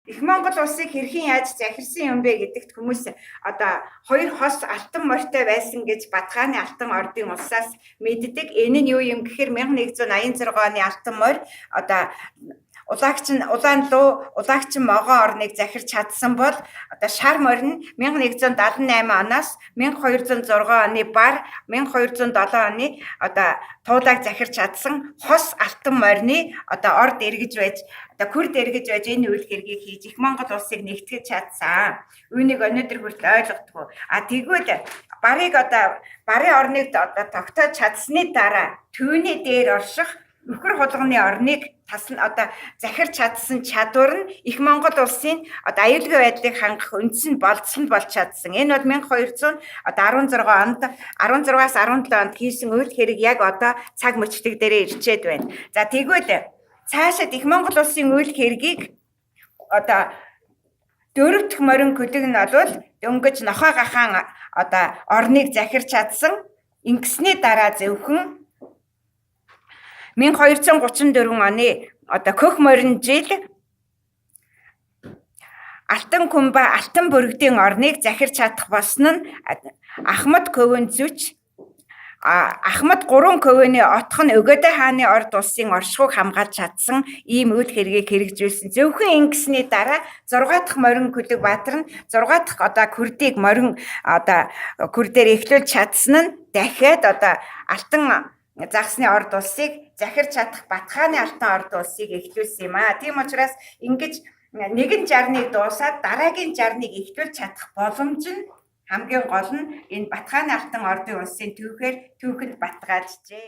Их Монгол улсыг хэрхэн яаж захирсан юм бэ гэдэгт хүмүүс одоо хоёр хос алтан морьтой байсан гэж Бадхааны алтан ордын улсаас мэддэг. Энэ нь юу юм гэхээр 1186 оны алтан морь одоо улагчин могон орныг захирч чадсан бол одоо шар морь нь 1178 оноос 1206 оны бар 1207 оны одоо туулайг захирч чадсан хос алтан морины одоо орд эргэж байж одоо күрд эргэж байж энэ үйл хэргийг хийж их Монгол улсыг нэгтгэж чадсан. Үүнийг өнөөдөр хүртэл ойлгохгүй. Тэгвэл барын орныг одоо тогтоож чадсны дараа түүний дээр орших нөхөр хулганы орныг захирч чадсан чадвар нь их Монгол улсын одоо аюулгүй байдлыг хангах үндсэн болцсон болж чадсан. Энэ бол 1216 онд 16-аас 17 онд хийсэн үйл хэрэг яг одоо цаг мөчлөг дээрээ ирчээд байна. За тэгвэл цаашид их Монгол улсын үйл хэргийг одоо дөрөв дэх морин күлэг нь бол дөнгөж нохой гахаан одоо орныг захирч чадсан. Ингэсний дараа зөвхөн 1234 оны одоо Көх морин жил Алтан Күмба Алтан Бүргэдийн орныг захирч чадах болсон нь Ахмад Көвөн зүч Ахмад 3 көвөний отох нь Өгөөдөө хааны орд улсын оршихуйг хамгаалж чадсан ийм үйл хэргийг хэрэгжүүлсэн. Зөвхөн ингэсний дараа 6 дахь морин Күлэг Баатар нь 6 дахь одоо Күрдийг морин одоо Күрдээр эхлүүлж чадсан нь дахиад одоо Алтан загсны орд улсыг захирч чадах Бадхааны алтан орд улсыг эхлүүлсэн юм аа. Тийм учраас ингэж нэгэн жарныг дуусаад дараагийн жарныг эхлүүлж чадах боломж нь хамгийн гол нь энэ Бадхааны алтан ордын улсын түүхэнд батгааджээ.